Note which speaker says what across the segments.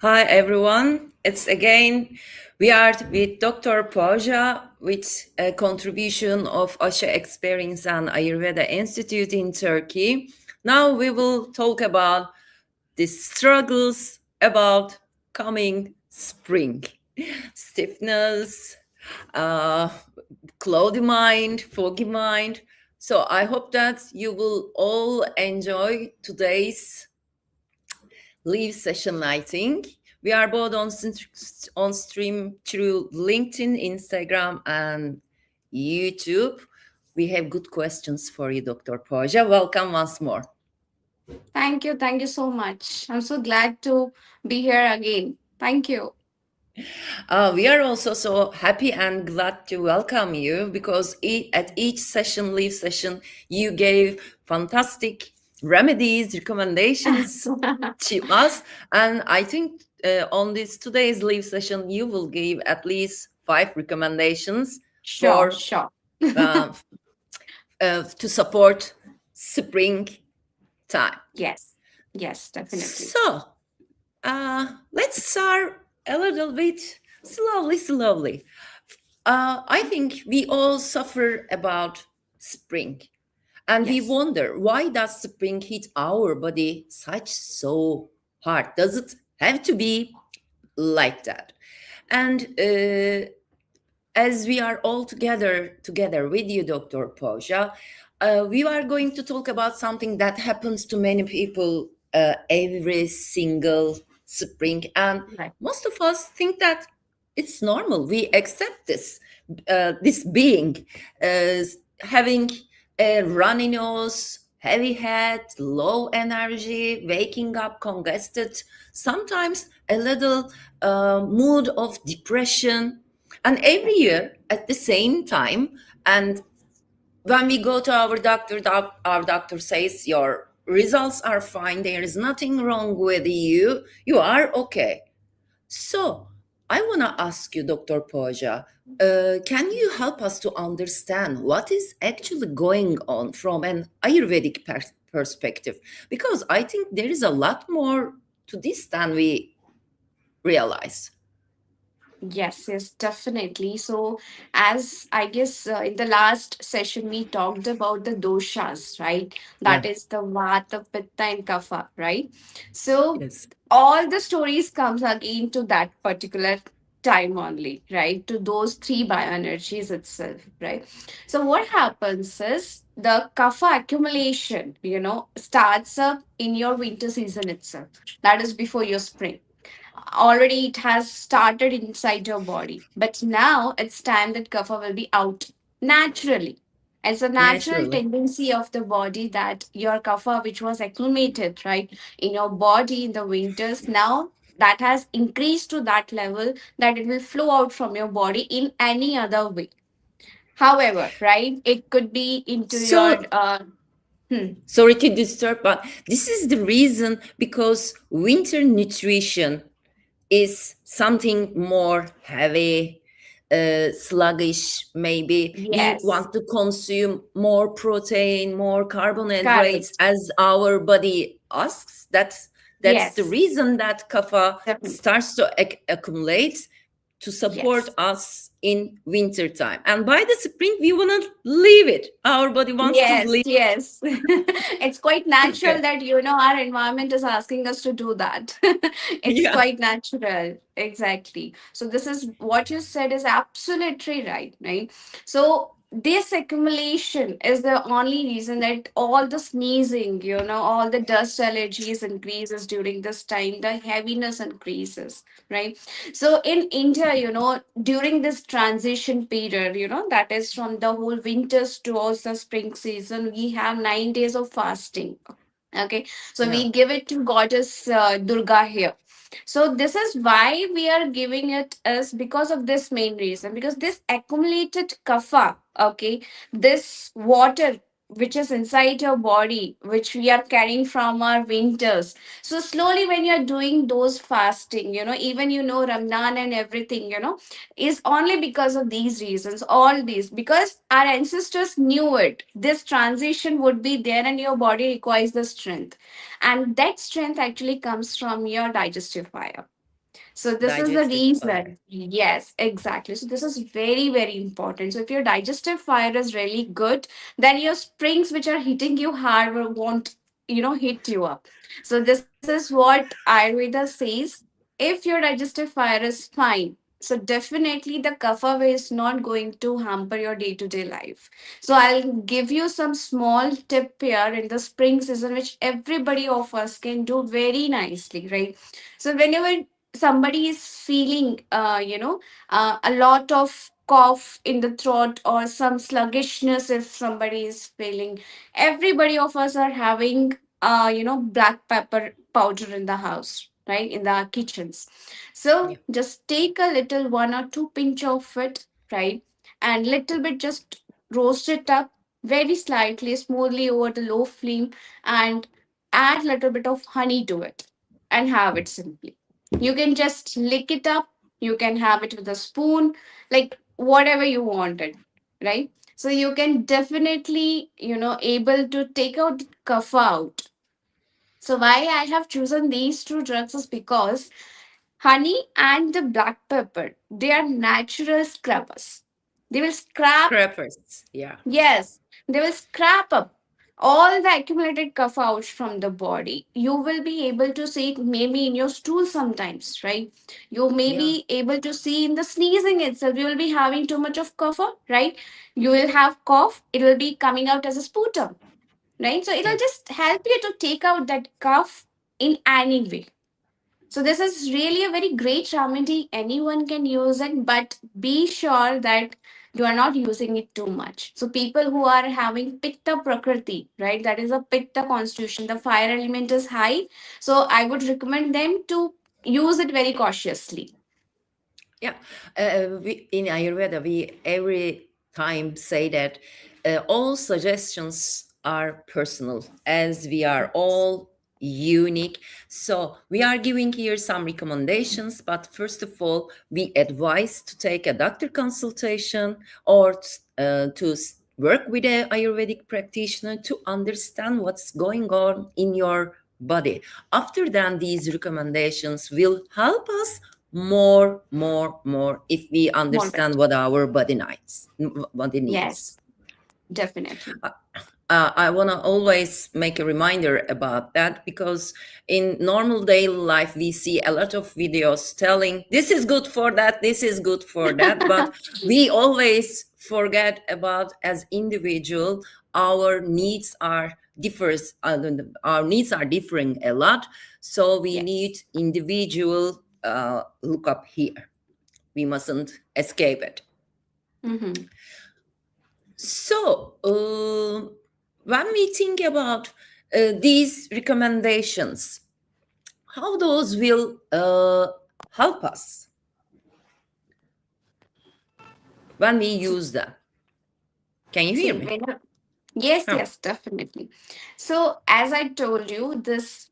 Speaker 1: Hi everyone, it's again we are with Dr. Paja with a contribution of Asha Experience and Ayurveda Institute in Turkey. Now we will talk about the struggles about coming spring. Stiffness, uh, cloudy mind, foggy mind. So I hope that you will all enjoy today's live session, I think. We are both on stream through LinkedIn, Instagram, and YouTube. We have good questions for you, Dr. Poja. Welcome once more.
Speaker 2: Thank you so much. I'm so glad to be here again. Thank you.
Speaker 1: We are also so happy and glad to welcome you because at each session, live session, you gave fantastic remedies, recommendations to us. And I think on this today's live session, you will give at least 5 recommendations
Speaker 2: Sure,
Speaker 1: for
Speaker 2: sure.
Speaker 1: uh, to support spring time.
Speaker 2: Yes, yes, definitely.
Speaker 1: So let's start a little bit slowly. I think we all suffer about spring, and we
Speaker 2: Yes.
Speaker 1: wonder why does spring hit our body such so hard? Does it have to be like that? And as we are all together with you, Dr. Poja, we are going to talk about something that happens to many people every single spring, and
Speaker 2: Right.
Speaker 1: most of us think that it's normal. We accept this being uh, having a runny nose, heavy head, low energy, waking up congested, sometimes a little mood of depression, and every year at the same time. And when we go to our doctor, our doctor says your results are fine, there is nothing wrong with you, you are okay. So I want to ask you, Dr. Poja, can you help us to understand what is actually going on from an Ayurvedic perspective? Because I think there is a lot more to this than we realize.
Speaker 2: Yes, yes, definitely. So, as I guess in the last session we talked about the doshas, right?
Speaker 1: Yeah.
Speaker 2: That is the vata, pitta, and kapha, right? So,
Speaker 1: Yes.
Speaker 2: all the stories comes again to that particular time only, right? To those three bioenergies itself, right? So, what happens is the kapha accumulation, starts up in your winter season itself. That is before your spring already it has started inside your body. But now it's time that kapha will be out naturally. It's a natural
Speaker 1: Naturally.
Speaker 2: tendency of the body that your kapha, which was acclimated, right, in your body in the winters, now that has increased to that level that it will flow out from your body in any other way. However, right, it could be into your
Speaker 1: So
Speaker 2: hmm,
Speaker 1: sorry to disturb, but this is the reason because winter nutrition is something more heavy, sluggish, maybe. We
Speaker 2: yes,
Speaker 1: want to consume more protein, more carbohydrates
Speaker 2: correct.
Speaker 1: as our body asks. That's the
Speaker 2: Yes,
Speaker 1: reason that kapha
Speaker 2: definitely.
Speaker 1: starts to accumulate to support
Speaker 2: Yes.
Speaker 1: us in winter time. And by the spring, we want to leave it. Our body wants to
Speaker 2: Yes,
Speaker 1: leave.
Speaker 2: yes. It's quite
Speaker 1: Okay.
Speaker 2: natural that, our environment is asking us to do that. It's
Speaker 1: Yeah.
Speaker 2: quite natural. Exactly. So, this is what you said is absolutely right, right? So, this accumulation is the only reason that all the sneezing, all the dust allergies increases during this time, the heaviness increases, right? So in India, during this transition period, that is from the whole winters towards the spring season, we have 9 days of fasting. Okay, so
Speaker 1: Yeah.
Speaker 2: we give it to goddess Durga here. So this is why we are giving it as because of this main reason, because this accumulated kapha, okay, this water which is inside your body, which we are carrying from our winters. So slowly when you're doing those fasting, even Ramadan and everything, is only because of these reasons, all these, because our ancestors knew it. This transition would be there and your body requires the strength. And that strength actually comes from your digestive fire. So this is the
Speaker 1: Digestive fire.
Speaker 2: reason. Yes, exactly. So this is very, very important. So if your digestive fire is really good, then your springs which are hitting you hard won't, hit you up. So this is what Ayurveda says. If your digestive fire is fine, so definitely the kapha way is not going to hamper your day-to-day life. So I'll give you some small tip here in the spring season, which everybody of us can do very nicely, right? So whenever somebody is feeling a lot of cough in the throat or some sluggishness, if somebody is feeling, everybody of us are having black pepper powder in the house, right, in the kitchens.
Speaker 1: Yeah.
Speaker 2: So just take a little 1 or 2 pinch of it, right, and little bit just roast it up very slightly smoothly over the low flame, and add little bit of honey to it and have it simply. You can just lick it up. You can have it with a spoon, like whatever you wanted, right? So you can definitely, able to take out kapha out. So why I have chosen these two drugs is because honey and the black pepper, they are natural scrubbers. They will scrap.
Speaker 1: Scrapers. Yeah.
Speaker 2: Yes, they will scrap up all the accumulated kapha out from the body. You will be able to see it maybe in your stool sometimes, right? You may
Speaker 1: Yeah.
Speaker 2: be able to see in the sneezing itself. You will be having too much of kapha, right? You will have cough. It will be coming out as a sputum, right? So it
Speaker 1: Yeah.
Speaker 2: will just help you to take out that cough in any way. So this is really a very great remedy. Anyone can use it, but be sure that you are not using it too much. So people who are having pitta prakriti, right? That is a pitta constitution. The fire element is high. So I would recommend them to use it very cautiously.
Speaker 1: Yeah, in Ayurveda, we every time say that all suggestions are personal, as we are all unique. So we are giving here some recommendations, but first of all, we advise to take a doctor consultation or work with a Ayurvedic practitioner to understand what's going on in your body. After then, these recommendations will help us more if we
Speaker 2: More
Speaker 1: understand
Speaker 2: better.
Speaker 1: what our body needs.
Speaker 2: Yes, definitely.
Speaker 1: I want to always make a reminder about that, because in normal daily life we see a lot of videos telling this is good for that, this is good for that, but we always forget about, as individual, our needs are differs our needs are differing a lot, so we need
Speaker 2: Yes.
Speaker 1: individual look up here. We mustn't escape it.
Speaker 2: Mm-hmm.
Speaker 1: So, when we think about these recommendations, how those will help us when we
Speaker 2: So,
Speaker 1: use them? Can you hear
Speaker 2: see,
Speaker 1: me?
Speaker 2: yes,
Speaker 1: Oh.
Speaker 2: yes, definitely. So, as I told you, this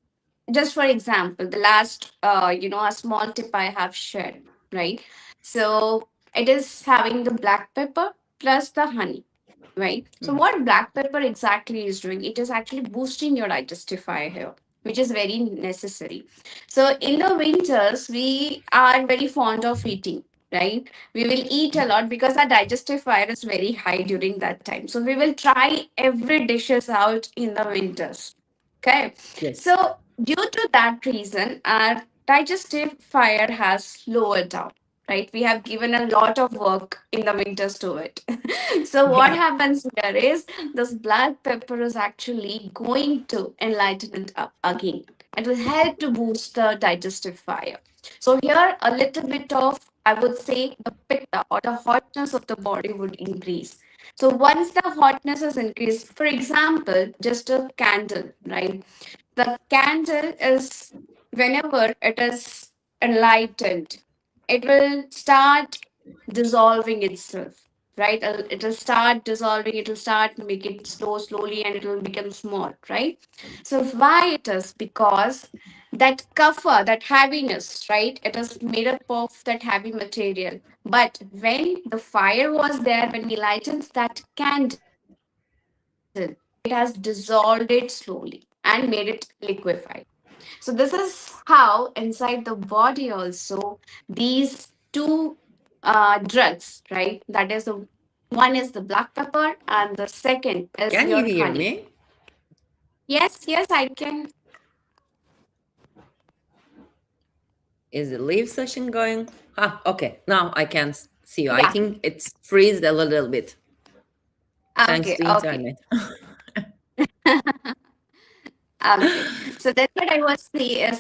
Speaker 2: just for example, the last, a small tip I have shared, right? So, it is having the black pepper plus the honey, right? So,
Speaker 1: Mm.
Speaker 2: what black pepper exactly is doing? It is actually boosting your digestive fire here, which is very necessary. So, in the winters, we are very fond of eating, right? We will eat a lot because our digestive fire is very high during that time. So we will try every dishes out in the winters. Okay.
Speaker 1: Yes.
Speaker 2: So due to that reason, our digestive fire has lowered down. Right, we have given a lot of work in the winters to it. So what
Speaker 1: Yeah.
Speaker 2: happens here is this black pepper is actually going to enlighten it up again. It will help to boost the digestive fire. So here a little bit of, I would say, the pitta or the hotness of the body would increase. So once the hotness is increased, for example, just a candle, right? The candle is, whenever it is enlightened, it will start dissolving itself, right? It will start dissolving, it will start make it slowly, and it will become small, right? So why it is? Because that kapha, that heaviness, right? It is made up of that heavy material. But when the fire was there, when we lightened that candle, it has dissolved it slowly and made it liquefied. So this is how inside the body also these two drugs, right? That is the one is the black pepper and the second is
Speaker 1: Can you
Speaker 2: your
Speaker 1: hear
Speaker 2: honey.
Speaker 1: me?
Speaker 2: Yes, yes, I can.
Speaker 1: Is the live session going? Ah, okay. Now I can see you. I
Speaker 2: Yeah.
Speaker 1: think it's freezed a little bit thanks
Speaker 2: Okay,
Speaker 1: to
Speaker 2: okay.
Speaker 1: internet.
Speaker 2: Okay. So that's what I was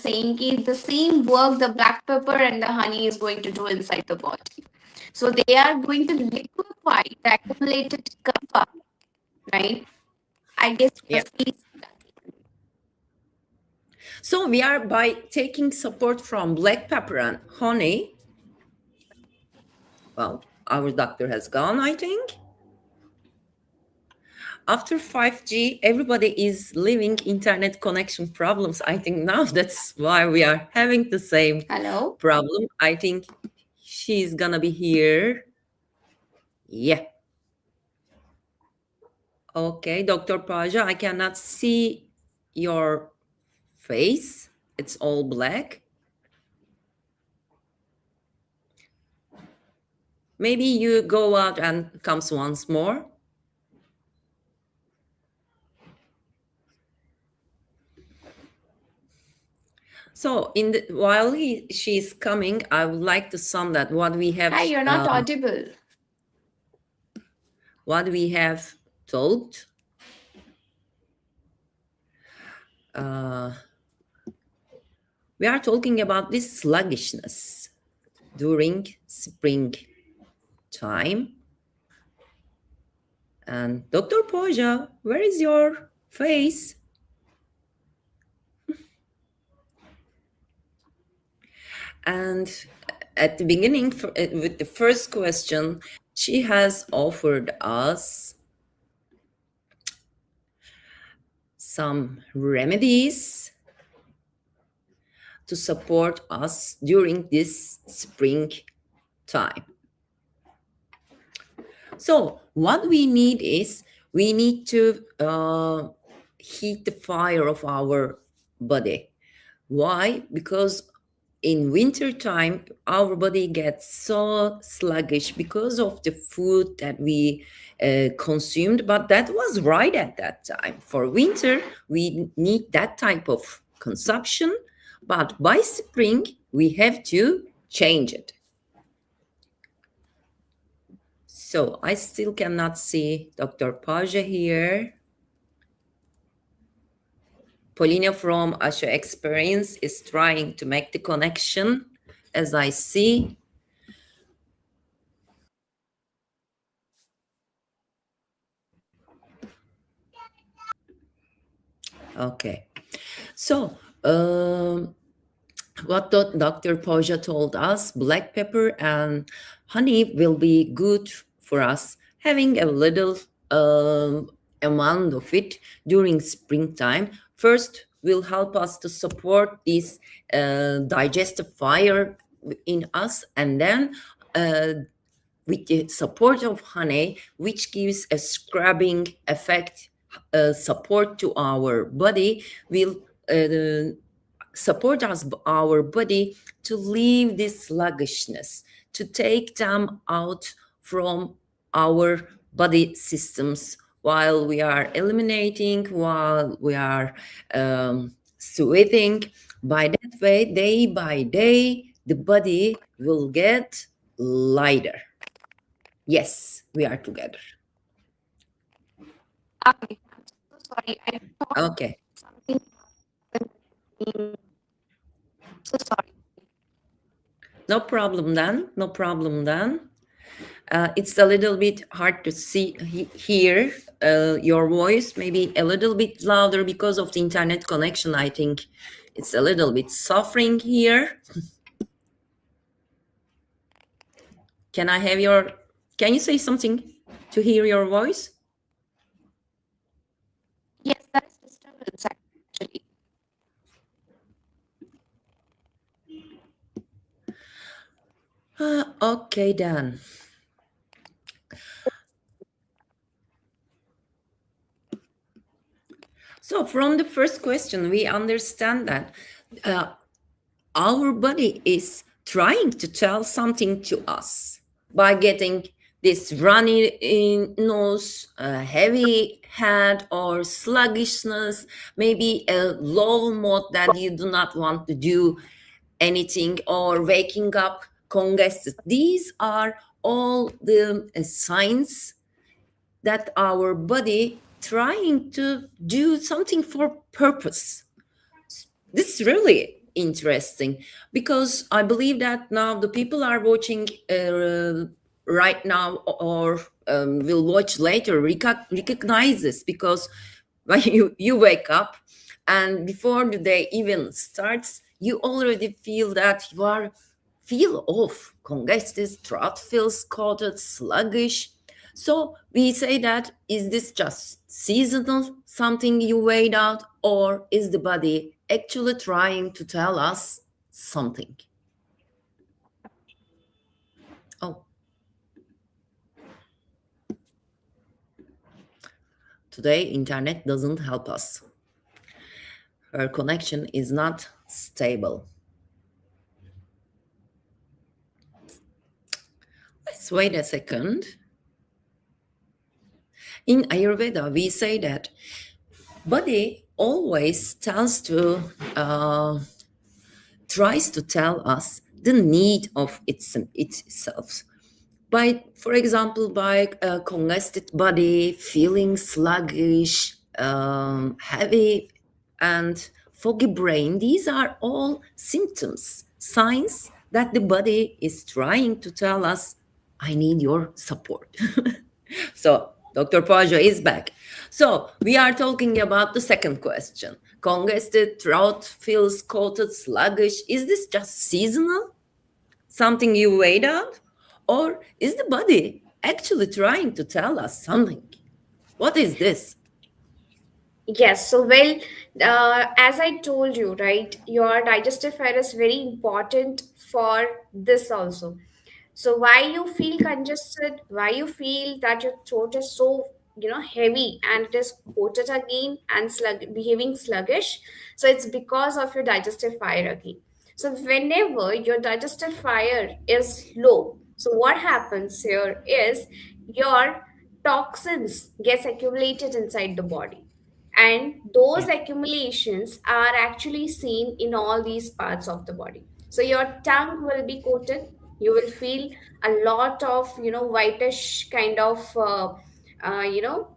Speaker 2: saying. Ki the same work the black pepper and the honey is going to do inside the body. So they are going to liquefy the accumulated kapha, right? I guess
Speaker 1: Yeah. So we are by taking support from black pepper and honey. Well, our doctor has gone, I think. After 5G, everybody is living internet connection problems. I think now that's why we are having the same
Speaker 2: Hello.
Speaker 1: problem. I think she's gonna be here. Yeah. Okay, Dr. Paja, I cannot see your face. It's all black. Maybe you go out and comes once more. So while she's coming, I would like to sum that what we have
Speaker 2: Hi, you're not audible.
Speaker 1: what we have talked. We are talking about this sluggishness during spring time. And Dr. Poja, where is your face? And at the beginning, with the first question, she has offered us some remedies to support us during this spring time. So what we need is we need to heat the fire of our body. Why? Because in winter time our body gets so sluggish because of the food that we consumed, but that was right at that time. For winter we need that type of consumption, but by spring we have to change it. So I still cannot see Dr. Paja here. Polina from Asha Experience is trying to make the connection, as I see. Okay. So, what Dr. Poja told us, black pepper and honey will be good for us. Having a little amount of it during springtime, first will help us to support this digestive fire in us, and then with the support of honey, which gives a scrubbing effect, support to our body, will support our body to leave this sluggishness, to take them out from our body systems while we are eliminating, while we are sweating. By that way, day by day, the body will get lighter. Yes, we are together.
Speaker 2: Okay. Sorry, I thought
Speaker 1: Okay.
Speaker 2: something happened. So sorry.
Speaker 1: No problem then. No problem then. It's a little bit hard to hear your voice, maybe a little bit louder because of the internet connection. I think it's a little bit suffering here. Can you say something to hear your voice?
Speaker 2: Yes, that is disturbance actually.
Speaker 1: Okay then. So from the first question, we understand that Our body is trying to tell something to us by getting this runny nose, heavy head, or sluggishness, maybe a low mode that you do not want to do anything, or waking up congested. These are all the signs that our body trying to do something for purpose. This is really interesting, because I believe that now the people are watching right now, or will watch later, recognize this, because when you wake up and before the day even starts, you already feel that you are feel off, congested, throat feels coated, sluggish. So we say that, is this just seasonal, something you weighed out, or is the body actually trying to tell us something? Oh, today internet doesn't help us. Her connection is not stable. Let's wait a second. In Ayurveda, we say that body always tries to tell us the need of itself. By, for example, by a congested body, feeling sluggish, heavy, and foggy brain. These are all symptoms, signs that the body is trying to tell us, I need your support. So Dr. Pajo is back. So we are talking about the second question. Congested, throat feels coated, sluggish. Is this just seasonal? Something you weighed out? Or is the body actually trying to tell us something? What is this?
Speaker 2: Yes, so well, as I told you, right, your digestive fire is very important for this also. So why you feel congested, why you feel that your throat is so, heavy and it is coated again and behaving sluggish. So it's because of your digestive fire again. So whenever your digestive fire is low, so what happens here is your toxins gets accumulated inside the body, and those
Speaker 1: Yeah.
Speaker 2: accumulations are actually seen in all these parts of the body. So your tongue will be coated, you will feel a lot of whitish kind of uh, you know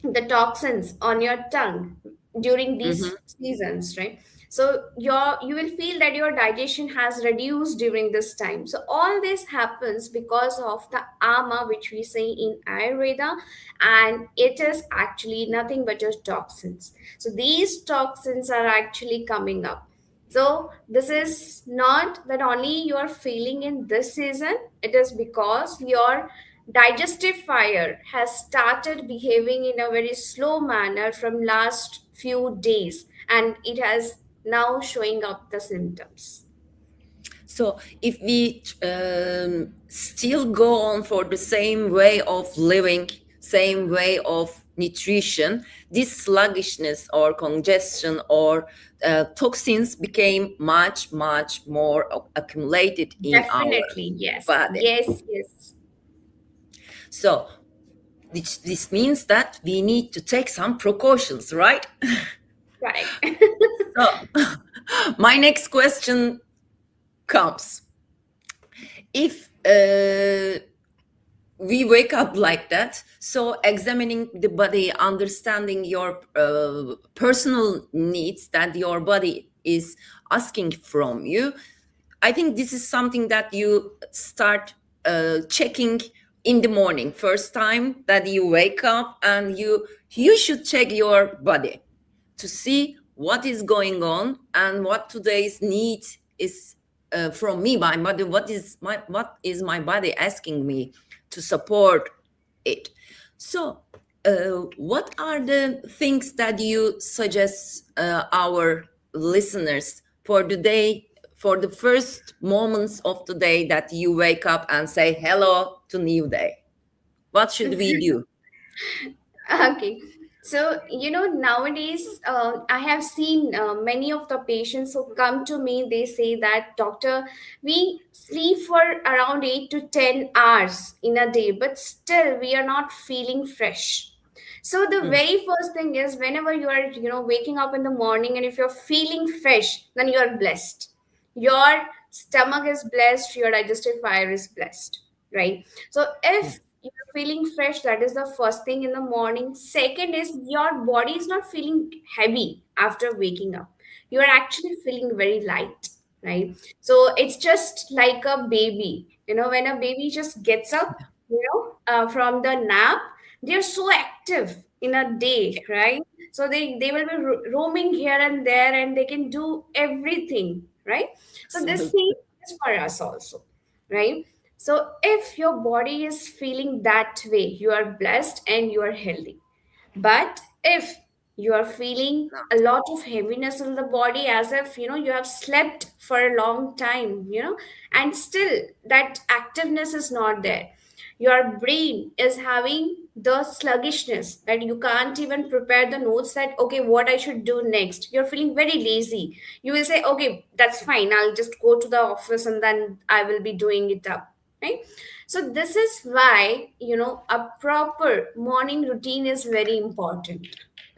Speaker 2: the toxins on your tongue during
Speaker 1: Mhm.
Speaker 2: these seasons, right? So you will feel that your digestion has reduced during this time. So all this happens because of the ama, which we say in Ayurveda, and it is actually nothing but your toxins. So these toxins are actually coming up. So this is not that only you are feeling in this season, it is because your digestive fire has started behaving in a very slow manner from last few days, and it has now showing up the symptoms.
Speaker 1: So if we still go on for the same way of living, same way of nutrition, this sluggishness or congestion or toxins became much, much more accumulated in our
Speaker 2: Definitely, yes.
Speaker 1: body.
Speaker 2: Yes, yes.
Speaker 1: So this means that we need to take some precautions, right?
Speaker 2: Right.
Speaker 1: So my next question comes. If we wake up like that, so examining the body, understanding your personal needs that your body is asking from you, I think this is something that you start checking in the morning, first time that you wake up, and you should check your body to see what is going on and what today's need is from me, my body. What is my body asking me to support it? So, what are the things that you suggest our listeners for the day, for the first moments of the day that you wake up and say hello to new day? What should we do?
Speaker 2: Okay. So, nowadays, I have seen many of the patients who come to me, they say that, doctor, we sleep for around 8 to 10 hours in a day, but still we are not feeling fresh. So, the
Speaker 1: Mm.
Speaker 2: very first thing is whenever you are, waking up in the morning, and if you're feeling fresh, then you are blessed. Your stomach is blessed, your digestive fire is blessed, right? So,
Speaker 1: Yeah.
Speaker 2: if you're feeling fresh, that is the first thing in the morning. Second is your body is not feeling heavy after waking up. You are actually feeling very light, right? So it's just like a baby. When a baby just gets up, from the nap, they're so active in a day, right? So they will be roaming here and there, and they can do everything, right? So this thing
Speaker 1: Absolutely.
Speaker 2: is for us also, right? So if your body is feeling that way, you are blessed and you are healthy. But if you are feeling a lot of heaviness in the body, as if you have slept for a long time, and still that activeness is not there, your brain is having the sluggishness that you can't even prepare the notes, that okay, what I should do next. You're feeling very lazy. You will say, okay, that's fine, I'll just go to the office and then I will be doing it up, right? So this is why a proper morning routine is very important.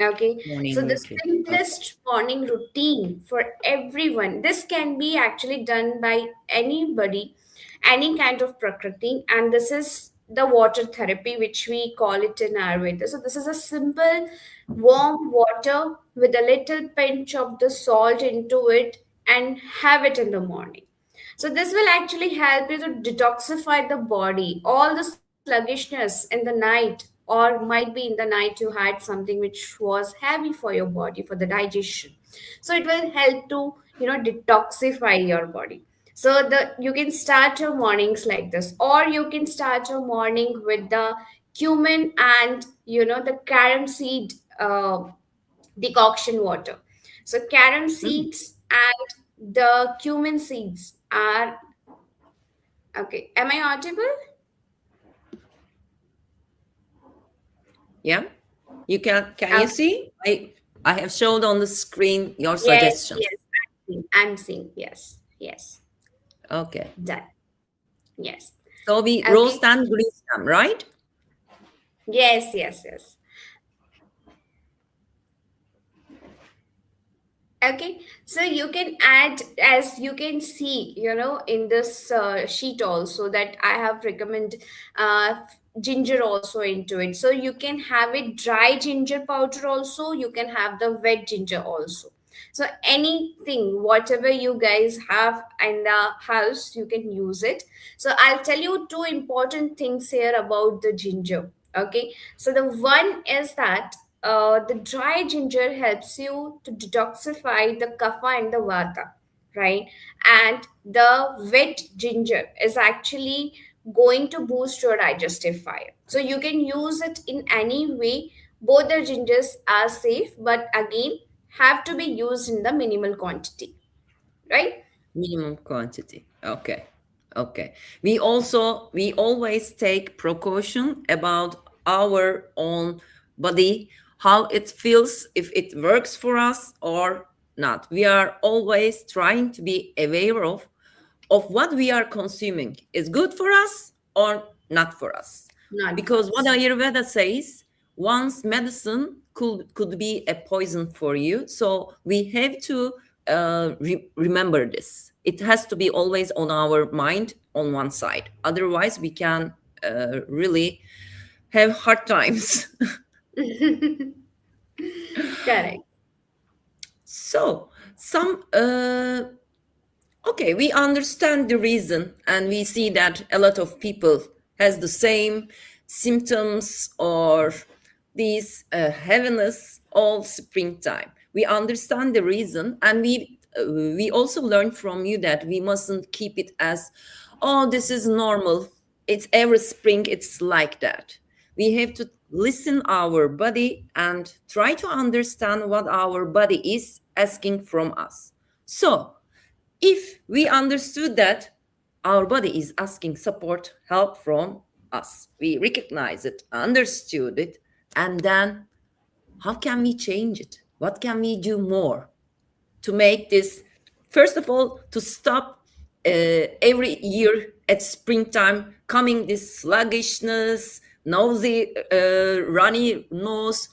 Speaker 2: Okay, so
Speaker 1: Morning
Speaker 2: the
Speaker 1: routine. Okay.
Speaker 2: simplest morning routine for everyone, this can be actually done by anybody, any kind of prakriti, and this is the water therapy, which we call it in Ayurveda. So this is a simple warm water with a little pinch of the salt into it, and have it in the morning. So this will actually help you to detoxify the body, all the sluggishness in the night, or might be in the night you had something which was heavy for your body, for the digestion. So it will help to detoxify your body. So you can start your mornings like this, or you can start your morning with the cumin and the carom seed decoction water. So carom
Speaker 1: Mm.
Speaker 2: seeds and the cumin seeds are okay. Am I audible?
Speaker 1: Yeah. You can you
Speaker 2: Okay.
Speaker 1: see? I have showed on the screen your
Speaker 2: Yes,
Speaker 1: suggestions.
Speaker 2: yes. I'm seeing. Yes, yes.
Speaker 1: Okay.
Speaker 2: Done. Yes.
Speaker 1: So we
Speaker 2: Okay.
Speaker 1: roast and grease them, right?
Speaker 2: Yes, yes, yes. Okay, so you can add, as you can see, in this sheet also, that I have recommend ginger also into it. So you can have it dry ginger powder also. You can have the wet ginger also. So anything, whatever you guys have in the house, you can use it. So I'll tell you two important things here about the ginger. Okay, so the one is that the dry ginger helps you to detoxify the kapha and the vata, right? And the wet ginger is actually going to boost your digestive fire. So you can use it in any way. Both the gingers are safe, but again, have to be used in the minimal quantity, right?
Speaker 1: Minimum quantity. Okay. Okay. We always take precaution about our own body, how it feels, if it works for us or not. We are always trying to be aware of what we are consuming is good for us or not for us.
Speaker 2: Not for
Speaker 1: Because what
Speaker 2: us.
Speaker 1: Ayurveda says, once medicine could be a poison for you. So we have to remember this. It has to be always on our mind on one side. Otherwise, we can really have hard times.
Speaker 2: Correct.
Speaker 1: So some okay, we understand the reason, and we see that a lot of people has the same symptoms or these heaviness all springtime. We understand the reason, and we also learn from you that we mustn't keep it as, oh, this is normal. It's every spring. It's like that. We have to listen our body and try to understand what our body is asking from us. So if we understood that our body is asking support, help from us, we recognize it, understood it, and then How can we change it? What can we do more to make this, first of all, to stop every year at springtime coming this sluggishness, nosy, runny nose,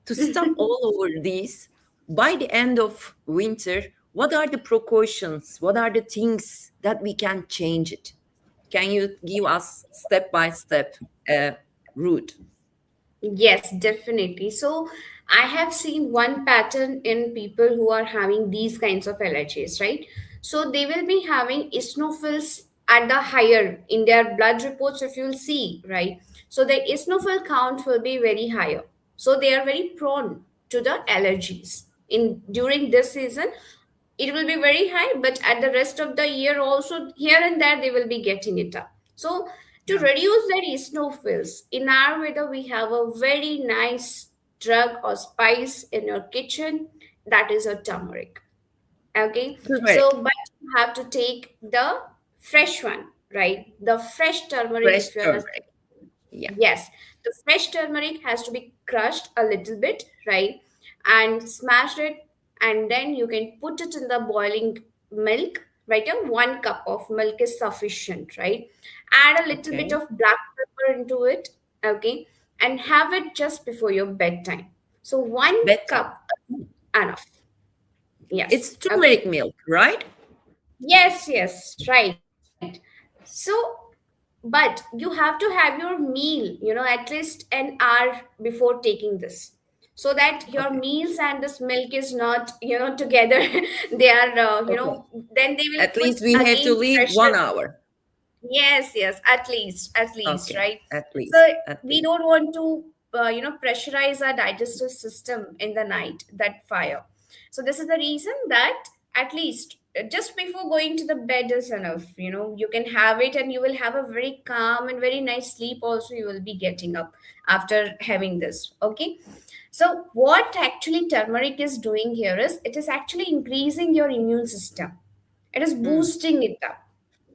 Speaker 1: to stop all over these? By the end of winter, what are the precautions? What are the things that we can change it? Can you give us step by step route?
Speaker 2: Yes, definitely. So I have seen one pattern in people who are having these kinds of allergies, right? So they will be having eosinophils at the higher in their blood reports, if you'll see, right? So the eosinophil count will be very higher. So they are very prone to the allergies. In during this season, it will be very high, but at the rest of the year also here and there they will be getting it up. So to
Speaker 1: Yeah.
Speaker 2: reduce their eosinophils, in Ayurveda we have a very nice drug or spice in your kitchen, that is a turmeric. Okay,
Speaker 1: Turmeric,
Speaker 2: so but you have to take the fresh one, right? The fresh turmeric,
Speaker 1: fresh
Speaker 2: if you're a,
Speaker 1: turmeric. Yeah.
Speaker 2: yes, the fresh turmeric has to be crushed a little bit, right? And smash it, and then you can put it in the boiling milk, right? And 1 cup of milk is sufficient, right? Add a little bit
Speaker 1: Okay.
Speaker 2: of black pepper into it, okay? And have it just before your bedtime. So one
Speaker 1: Bedtime.
Speaker 2: cup is enough. Yes.
Speaker 1: It's
Speaker 2: Okay.
Speaker 1: turmeric milk, right?
Speaker 2: Yes, yes, right. So, but you have to have your meal, at least an hour before taking this, so that your
Speaker 1: Okay.
Speaker 2: meals and this milk is not, together. They are,
Speaker 1: Okay.
Speaker 2: then they will
Speaker 1: At
Speaker 2: put
Speaker 1: least we have to
Speaker 2: again
Speaker 1: leave
Speaker 2: pressure.
Speaker 1: 1 hour.
Speaker 2: Yes, yes, at least,
Speaker 1: Okay.
Speaker 2: right?
Speaker 1: At
Speaker 2: So
Speaker 1: least. At
Speaker 2: we
Speaker 1: least.
Speaker 2: don't want to, pressurize our digestive system in the night, that fire. So this is the reason that at least just before going to the bed is enough. You can have it and you will have a very calm and very nice sleep also you will be getting up after having this. Okay. So what actually turmeric is doing here is it is actually increasing your immune system. It is
Speaker 1: Mm.
Speaker 2: boosting it up.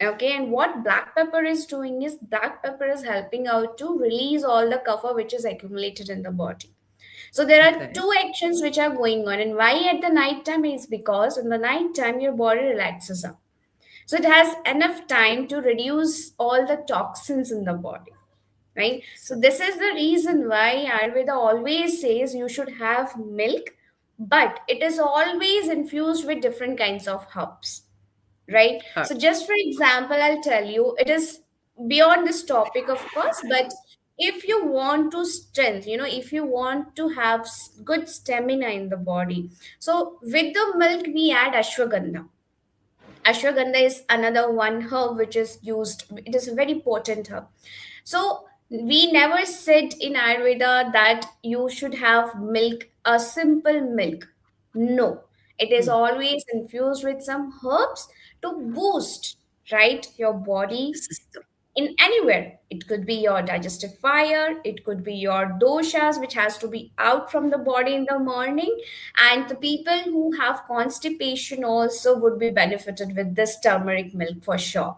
Speaker 2: Okay, and what black pepper is doing is black pepper is helping out to release all the kapha which is accumulated in the body. So there are
Speaker 1: Okay.
Speaker 2: two actions which are going on, and why at the night time is because in the night time your body relaxes up. So it has enough time to reduce all the toxins in the body, right? So
Speaker 1: So,
Speaker 2: this is the reason why Ayurveda always says you should have milk, but it is always infused with different kinds of herbs, right? So
Speaker 1: herbs.
Speaker 2: just for example, I'll tell you, it is beyond this topic, of course, but if you want to strength, if you want to have good stamina in the body, so with the milk we add ashwagandha. Ashwagandha is another one herb which is used. It is a very potent herb. So we never said in Ayurveda that you should have milk, a simple milk. No, it is
Speaker 1: Mm.
Speaker 2: always infused with some herbs to boost, right, your
Speaker 1: The
Speaker 2: body
Speaker 1: system.
Speaker 2: in anywhere. It could be your digestive fire, it could be your doshas, which has to be out from the body in the morning. And the people who have constipation also would be benefited with this turmeric milk for sure,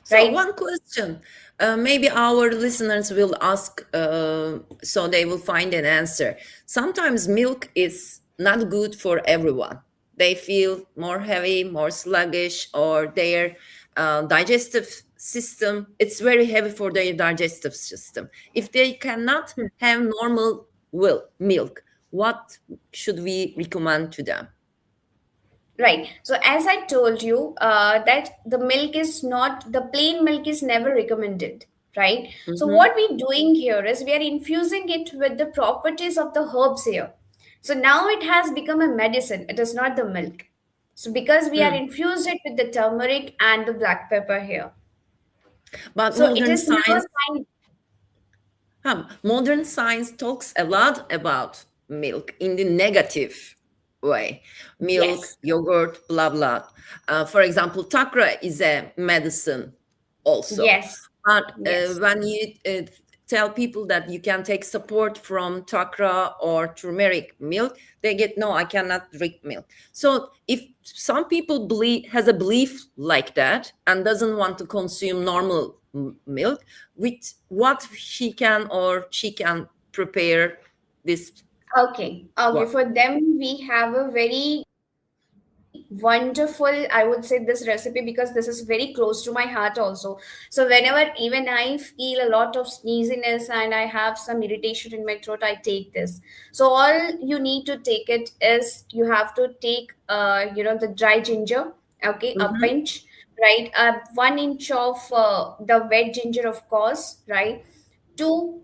Speaker 1: So,
Speaker 2: right?
Speaker 1: one question. Maybe our listeners will ask, so they will find an answer. Sometimes milk is not good for everyone. They feel more heavy, more sluggish, or their digestive system, it's very heavy for their digestive system. If they cannot have normal milk, what should we recommend to them?
Speaker 2: Right. So as I told you, that the milk is not, the plain milk is never recommended, right? So
Speaker 1: Mm-hmm.
Speaker 2: what we're doing here is we are infusing it with the properties of the herbs here. So now it has become a medicine. It is not the milk. So because we are
Speaker 1: Mm.
Speaker 2: infused it with the turmeric and the black pepper here.
Speaker 1: But
Speaker 2: So it
Speaker 1: modern
Speaker 2: is never
Speaker 1: science
Speaker 2: kind.
Speaker 1: Modern science talks a lot about milk in the negative way. Milk,
Speaker 2: Yes.
Speaker 1: yogurt, blah, blah. For example, takra is a medicine also.
Speaker 2: Yes.
Speaker 1: But
Speaker 2: Yes.
Speaker 1: when you tell people that you can take support from takra or turmeric milk, they get, no, I cannot drink milk. So if some people has a belief like that and doesn't want to consume normal milk, with what he can or she can prepare this
Speaker 2: Okay, okay.
Speaker 1: What?
Speaker 2: For them, we have a very wonderful, I would say, this recipe because this is very close to my heart also. So whenever even I feel a lot of sneeziness and I have some irritation in my throat, I take this. So all you need to take it is you have to take, the dry ginger. Okay, a
Speaker 1: Mm-hmm.
Speaker 2: pinch, right? 1 inch of the wet ginger, of course, right? Two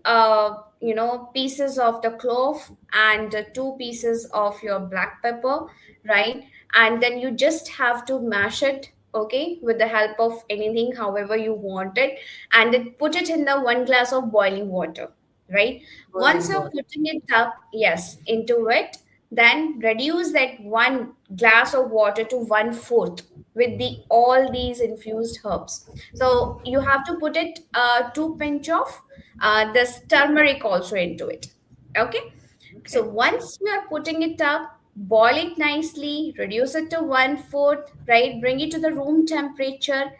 Speaker 2: pieces of the clove and two pieces of your black pepper, right? And then you just have to mash it, okay, with the help of anything however you want it, and then put it in the 1 glass of boiling water, right? Once
Speaker 1: Boiling
Speaker 2: you're
Speaker 1: water.
Speaker 2: putting it up, yes, into it, then reduce that 1 glass of water to 1/4 with all these infused herbs. So you have to put it 2 pinch of this turmeric also into it. Okay. So
Speaker 1: Okay.
Speaker 2: once you are putting it up, boil it nicely, reduce it to 1/4, right? Bring it to the room temperature,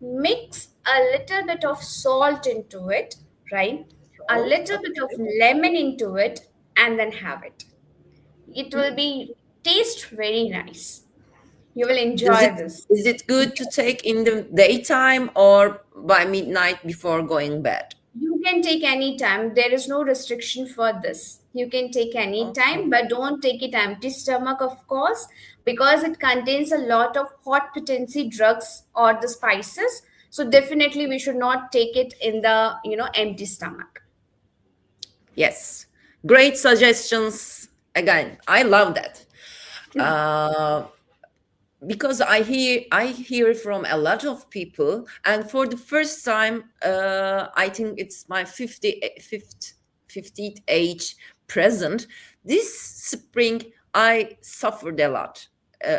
Speaker 2: mix a little bit of salt into it, right? A
Speaker 1: Salt.
Speaker 2: little bit of
Speaker 1: Okay.
Speaker 2: lemon into it, and then have it. It will
Speaker 1: Hmm.
Speaker 2: be taste very nice. You will
Speaker 1: Does
Speaker 2: enjoy
Speaker 1: it
Speaker 2: this.
Speaker 1: is it good to take in the daytime or by midnight before going bed?
Speaker 2: You can take any time. There is no restriction for this. You can take any time,
Speaker 1: Okay.
Speaker 2: but don't take it empty stomach, of course, because it contains a lot of hot potency drugs or the spices. So definitely we should not take it in the empty stomach.
Speaker 1: Yes. Great suggestions. Again, I love that. Uh, because I hear from a lot of people, and for the first time, I think it's my 50th age present. This spring, I suffered a lot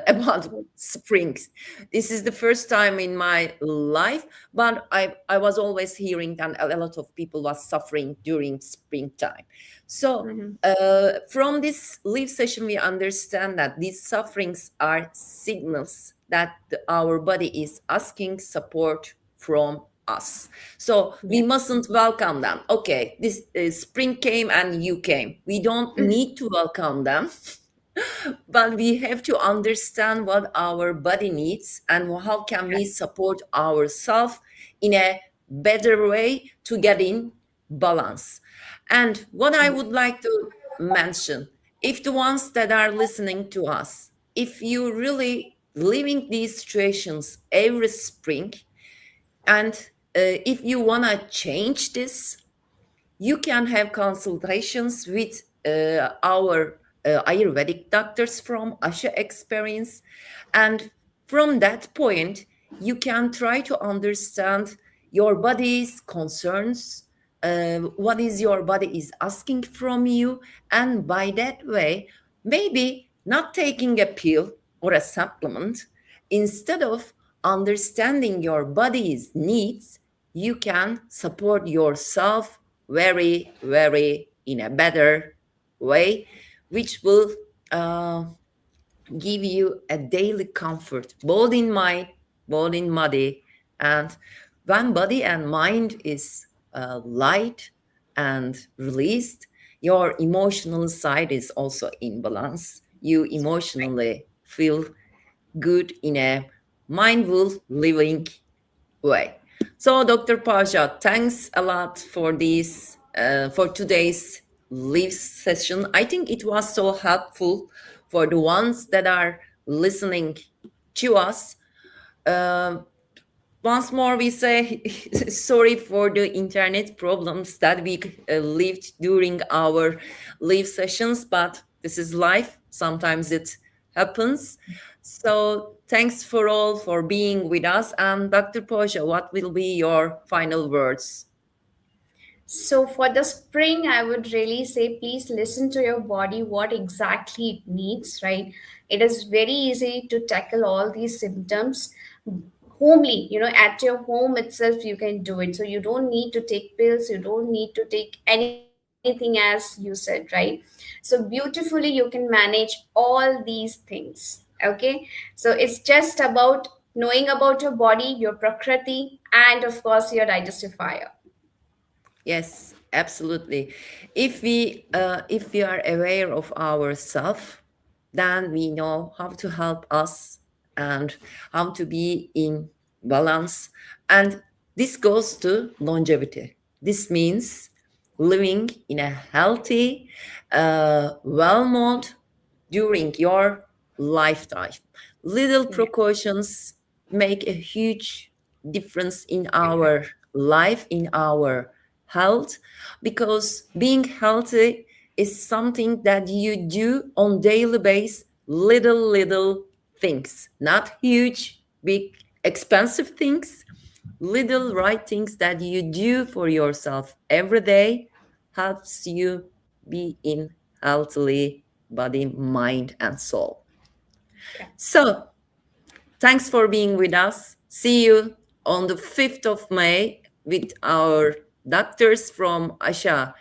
Speaker 1: about springs. This is the first time in my life, but I was always hearing that a lot of people was suffering during springtime. So
Speaker 2: Mhm.
Speaker 1: from this live session, we understand that these sufferings are signals that our body is asking support from us. So we
Speaker 2: Yeah.
Speaker 1: mustn't welcome them. Okay, this spring came and you came. We don't need to welcome them, but we have to understand what our body needs and how can we support ourselves in a better way to get in balance. And what I would like to mention, if the ones that are listening to us, if you really living these situations every spring, and if you want to change this, you can have consultations with our Ayurvedic doctors from Asha experience. And from that point, you can try to understand your body's concerns, what is your body is asking from you. And by that way, maybe not taking a pill or a supplement, instead of understanding your body's needs, you can support yourself very, very in a better way, which will uh, give you a daily comfort, both in mind, both in body. And when body and mind is light and released, your emotional side is also in balance. You emotionally feel good in a mindful living way. So, Dr. Pasha, thanks a lot for this, for today's live session. I think it was so helpful for the ones that are listening to us. Um Once more, we say sorry for the internet problems that we lived during our live sessions, but this is life. Sometimes it happens. So, thanks for all for being with us. And Dr. Posha, what will be your final words?
Speaker 2: So for the spring, I would really say please listen to your body, what exactly it needs, right? It is very easy to tackle all these symptoms homely, at your home itself, you can do it. So you don't need to take pills, you don't need to take anything as you said, right? So beautifully, you can manage all these things. Okay. So it's just about knowing about your body, your prakriti, and of course, your digestive fire.
Speaker 1: Yes, Absolutely. If we are aware of ourselves, then we know how to help us and how to be in balance. And this goes to longevity. This means living in a healthy, well mode during your lifetime. Little
Speaker 2: Yeah.
Speaker 1: precautions make a huge difference in our life, in our health, because being healthy is something that you do on daily basis, little things, not huge, big, expensive things, little right things that you do for yourself every day helps you be in healthily body, mind, and soul.
Speaker 2: Yeah.
Speaker 1: So thanks for being with us. See you on the 5th of May with our doctors from Asha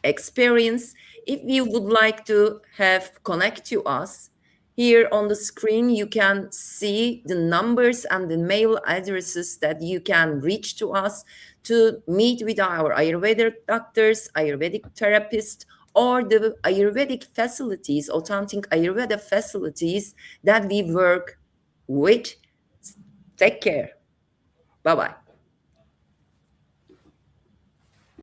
Speaker 1: experience. If you would like to have connect to us, here on the screen you can see the numbers and the mail addresses that you can reach to us to meet with our Ayurvedic doctors, Ayurvedic therapists, or the Ayurvedic facilities, authentic Ayurveda facilities that we work with. Take care. Bye bye.